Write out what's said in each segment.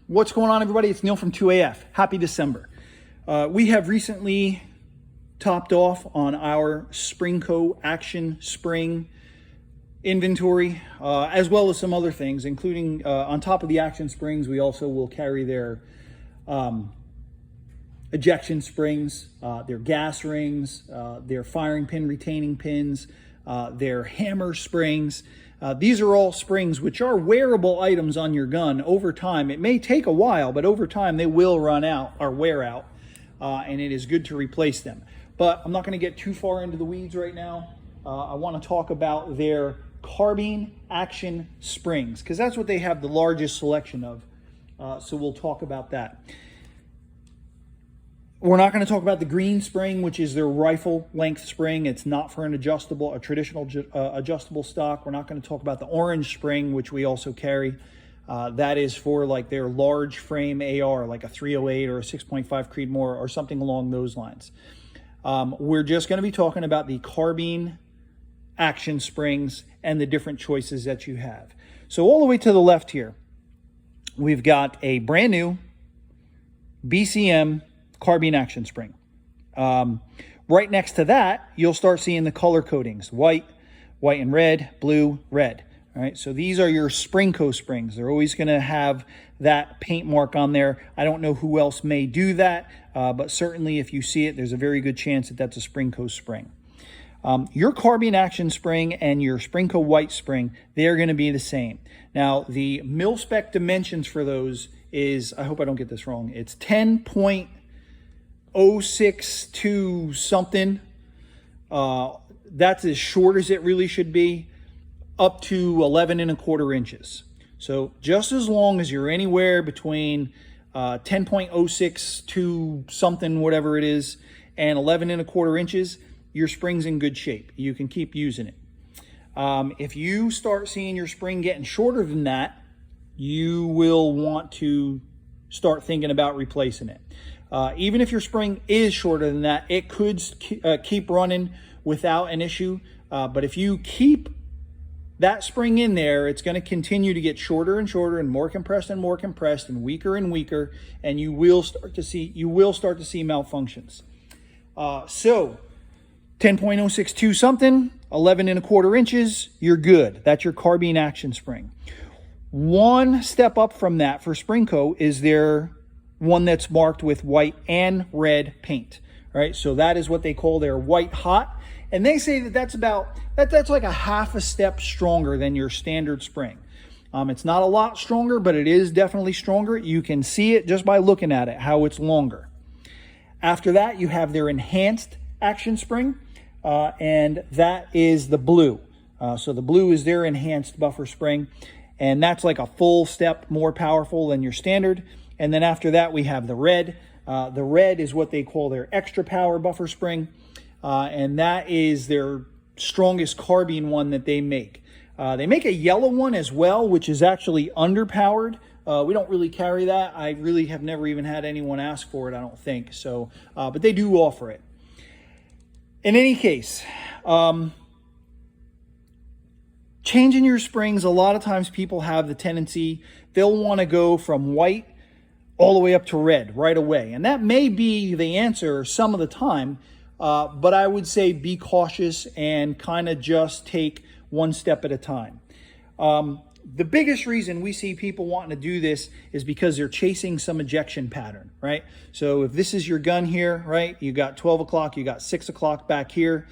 What's going on, everybody? It's Neil from 2AF. Happy December. We have recently topped off on our Sprinco Action Spring inventory, as well as some other things, including on top of the Action Springs, we also will carry their ejection springs, their gas rings, their firing pin retaining pins, their hammer springs. These are all springs which are wearable items on your gun over time. It may take a while, but over time they will run out or wear out, and it is good to replace them. But I'm not going to get too far into the weeds right now. I want to talk about their carbine action springs, because that's what they have the largest selection of. So we'll talk about that. We're not going to talk about the green spring, which is their rifle length spring. It's not for a traditional adjustable stock. We're not going to talk about the orange spring, which we also carry. That is for like their large frame AR, like a 308 or a 6.5 Creedmoor or something along those lines. We're just going to be talking about the carbine action springs and the different choices that you have. So all the way to the left here, we've got a brand new BCM carbine action spring. Right next to that, you'll start seeing the color codings: white, white and red, blue, red. All right, so these are your Sprinco springs. They're always going to have that paint mark on there. I don't know who else may do that, but certainly if you see it, there's a very good chance that that's a Sprinco spring. Your carbine action spring and your Sprinco white spring, they're going to be the same. Now, the mil-spec dimensions for those is, I hope I don't get this wrong, it's 10.062 something. That's as short as it really should be, up to 11.25 inches. So just as long as you're anywhere between 10.062 something, whatever it is, and 11.25 inches, your spring's in good shape. You can keep using it. If you start seeing your spring getting shorter than that, you will want to start thinking about replacing it. Even if your spring is shorter than that, it could keep running without an issue. But if you keep that spring in there, it's going to continue to get shorter and shorter and more compressed and weaker and weaker, and you will start to see malfunctions. So 10.062 something, 11.25 inches, you're good. That's your carbine action spring. One step up from that for Sprinco is their one that's marked with white and red paint. All right, so that is what they call their white hot, and they say that that's like a half a step stronger than your standard spring. It's not a lot stronger, but it is definitely stronger. You can see it just by looking at it, how it's longer. After that, you have their enhanced action spring, and that is the blue. So the blue is their enhanced buffer spring, and that's like a full step more powerful than your standard. And then after that, we have the red. The red is what they call their extra power buffer spring, and that is their strongest carbine one that they make. They make a yellow one as well, which is actually underpowered. We don't really carry that. I really have never even had anyone ask for it, I don't think. So, but they do offer it. In any case, changing your springs, a lot of times people have the tendency, they'll want to go from white all the way up to red right away. And that may be the answer some of the time, but I would say be cautious and kind of just take one step at a time. The biggest reason we see people wanting to do this is because they're chasing some ejection pattern, right? So if this is your gun here, right, you got 12 o'clock, you got 6 o'clock back here,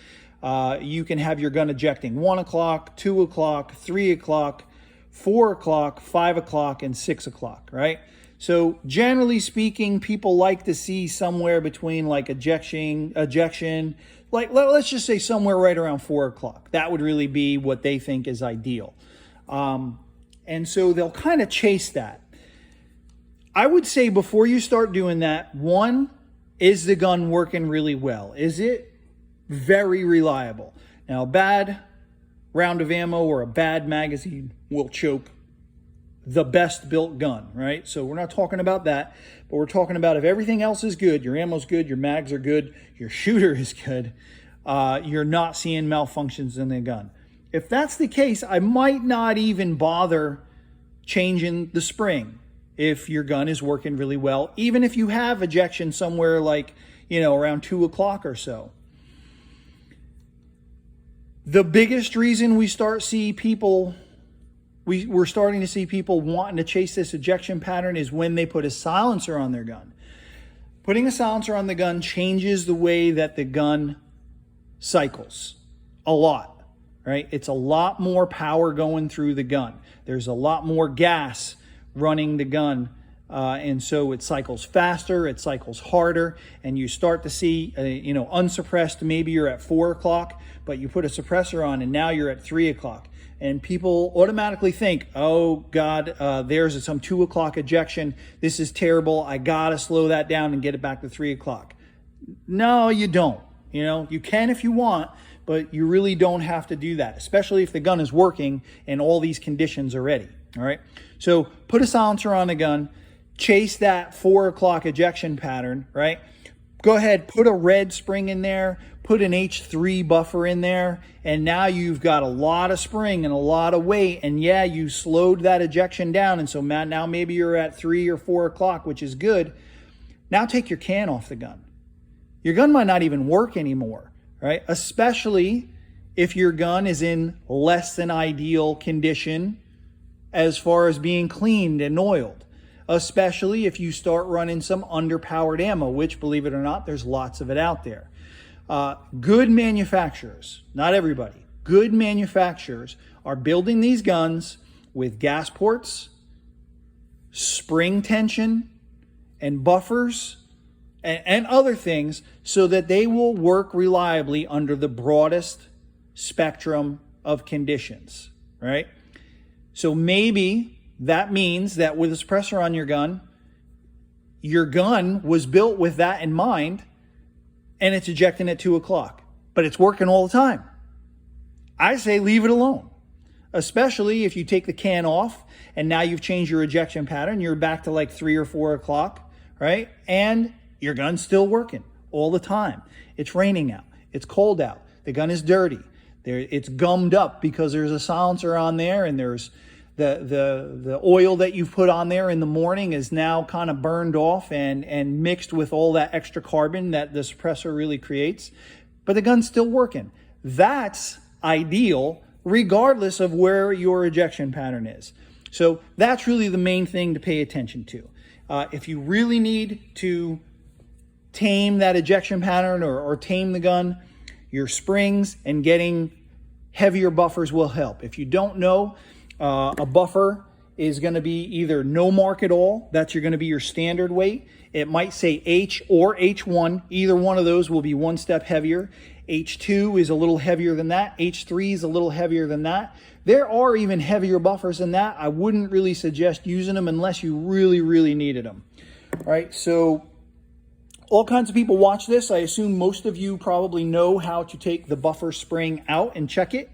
you can have your gun ejecting 1 o'clock, 2 o'clock, 3 o'clock, 4 o'clock, 5 o'clock, and 6 o'clock, right? So generally speaking, people like to see somewhere between like ejection, like let's just say somewhere right around 4 o'clock. That would really be what they think is ideal. And so they'll kind of chase that. I would say before you start doing that, one, is the gun working really well? Is it very reliable? Now, a bad round of ammo or a bad magazine will choke the best built gun, right? So we're not talking about that, but we're talking about if everything else is good, your ammo's good, your mags are good, your shooter is good, you're not seeing malfunctions in the gun. If that's the case, I might not even bother changing the spring. if your gun is working really well, even if you have ejection somewhere like, around 2 o'clock or so. The biggest reason we're starting to see people wanting to chase this ejection pattern is when they put a silencer on their gun. Putting a silencer on the gun changes the way that the gun cycles a lot, right? It's a lot more power going through the gun. There's a lot more gas running the gun, and so it cycles faster, it cycles harder, and you start to see, unsuppressed, maybe you're at 4 o'clock, but you put a suppressor on and now you're at 3 o'clock. And people automatically think, oh God, there's some 2 o'clock ejection. This is terrible. I gotta slow that down and get it back to 3 o'clock. No, you don't. You can if you want, but you really don't have to do that, especially if the gun is working and all these conditions are ready. All right. So put a silencer on the gun, chase that 4 o'clock ejection pattern, right? Go ahead, put a red spring in there, put an H3 buffer in there, and now you've got a lot of spring and a lot of weight, and yeah, you slowed that ejection down, and so now maybe you're at 3 or 4 o'clock, which is good. Now take your can off the gun. Your gun might not even work anymore, right? Especially if your gun is in less than ideal condition as far as being cleaned and oiled. Especially if you start running some underpowered ammo, which, believe it or not, there's lots of it out there. Good manufacturers, not everybody, good manufacturers are building these guns with gas ports, spring tension, and buffers, and other things so that they will work reliably under the broadest spectrum of conditions, right? So maybe that means that with a suppressor on your gun was built with that in mind, and it's ejecting at 2 o'clock, but it's working all the time. I say leave it alone, especially if you take the can off and now you've changed your ejection pattern. You're back to like 3 or 4 o'clock, right? And your gun's still working all the time. It's raining out. It's cold out. The gun is dirty. It's gummed up because there's a silencer on there, and there's the oil that you've put on there in the morning is now kind of burned off and mixed with all that extra carbon that the suppressor really creates. But the gun's still working. That's ideal regardless of where your ejection pattern is. So that's really the main thing to pay attention to. If you really need to tame that ejection pattern or tame the gun, your springs and getting heavier buffers will help. If you don't know, a buffer is going to be either no mark at all. That's going to be your standard weight. It might say H or H1. Either one of those will be one step heavier. H2 is a little heavier than that. H3 is a little heavier than that. There are even heavier buffers than that. I wouldn't really suggest using them unless you really, really needed them. All right, so all kinds of people watch this. I assume most of you probably know how to take the buffer spring out and check it.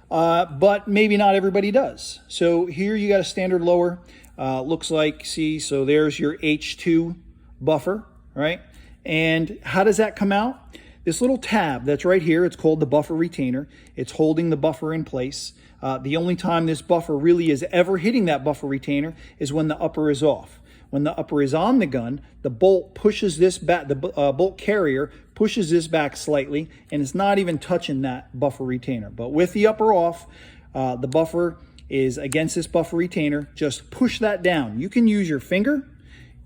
But maybe not everybody does. So here you got a standard lower. Looks like, see, so there's your H2 buffer, right? And how does that come out? This little tab that's right here, it's called the buffer retainer. It's holding the buffer in place. The only time this buffer really is ever hitting that buffer retainer is when the upper is off. When the upper is on the gun, the bolt pushes this back, the bolt carrier pushes this back slightly, and it's not even touching that buffer retainer. But with the upper off, the buffer is against this buffer retainer. Just push that down. You can use your finger.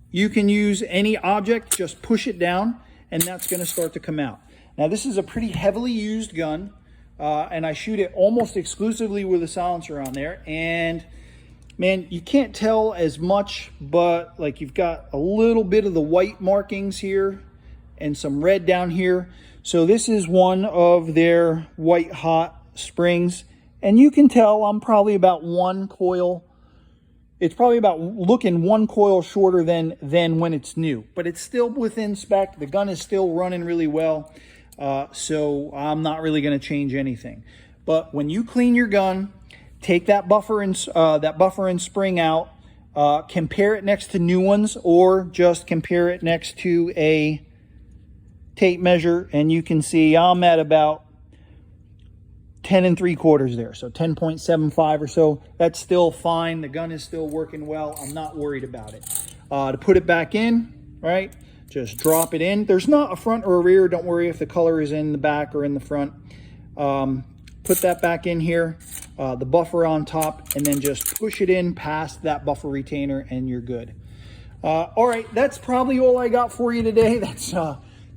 You can use any object. Just push it down, and that's going to start to come out. Now, this is a pretty heavily used gun, and I shoot it almost exclusively with a silencer on there. And man, you can't tell as much, but like you've got a little bit of the white markings here and some red down here. So this is one of their white hot springs. And you can tell I'm probably about one coil. It's probably about looking one coil shorter than when it's new. But it's still within spec. The gun is still running really well. So I'm not really going to change anything. But when you clean your gun, take that buffer and spring out, compare it next to new ones, or just compare it next to a tape measure, and you can see I'm at about 10 3/4 there, so 10.75 or so. That's still fine. The gun is still working well. I'm not worried about it. To put it back in, right, just drop it in. There's not a front or a rear. Don't worry if the color is in the back or in the front. Put that back in here, the buffer on top, and then just push it in past that buffer retainer and you're good. All right, that's probably all I got for you today. That's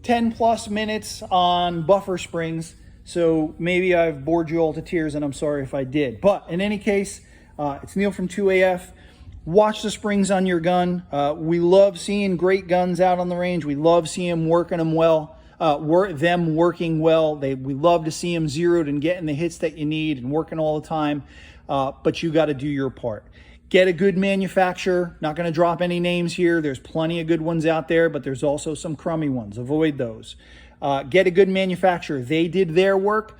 10 plus minutes on buffer springs. So maybe I've bored you all to tears, and I'm sorry if I did. But in any case, it's Neil from 2AF. Watch the springs on your gun. We love seeing great guns out on the range. We love seeing them working well. We love to see them zeroed and getting the hits that you need and working all the time. But you got to do your part. Get a good manufacturer. Not going to drop any names here. There's plenty of good ones out there, but there's also some crummy ones. Avoid those. Get a good manufacturer. They did their work.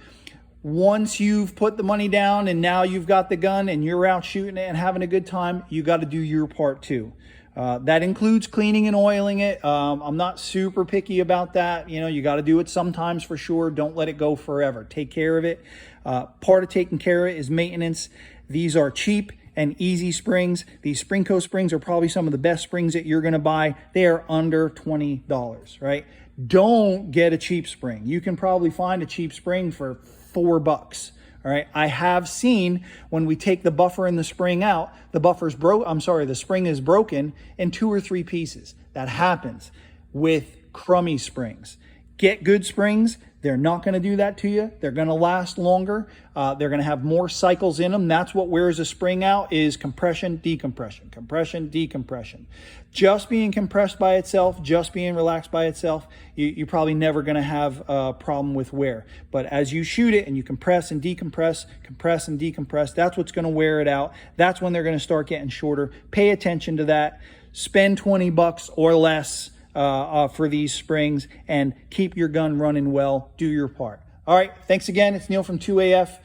Once you've put the money down and now you've got the gun and you're out shooting it and having a good time, you got to do your part too. That includes cleaning and oiling it. I'm not super picky about that. You know, you got to do it sometimes for sure. Don't let it go forever. Take care of it. Part of taking care of it is maintenance. These are cheap and easy springs. These Sprinco springs are probably some of the best springs that you're going to buy. They are under $20, right? Don't get a cheap spring. You can probably find a cheap spring for $4. All right. I have seen when we take the buffer and the spring out, the spring is broken in 2 or 3 pieces. That happens with crummy springs. Get good springs. They're not going to do that to you. They're going to last longer. They're going to have more cycles in them. That's what wears a spring out is compression, decompression, compression, decompression. Just being compressed by itself, just being relaxed by itself, you're probably never going to have a problem with wear. But as you shoot it and you compress and decompress, compress and decompress, that's what's going to wear it out. That's when they're going to start getting shorter. Pay attention to that. Spend $20 or less for these springs and keep your gun running well. Do your part. All right. Thanks again. It's Neil from 2AF.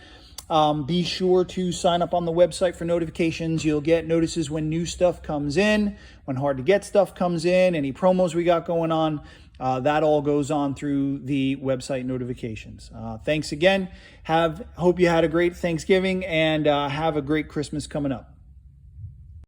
Be sure to sign up on the website for notifications. You'll get notices when new stuff comes in, when hard to get stuff comes in, any promos we got going on. That all goes on through the website notifications. Thanks again. Hope you had a great Thanksgiving and have a great Christmas coming up.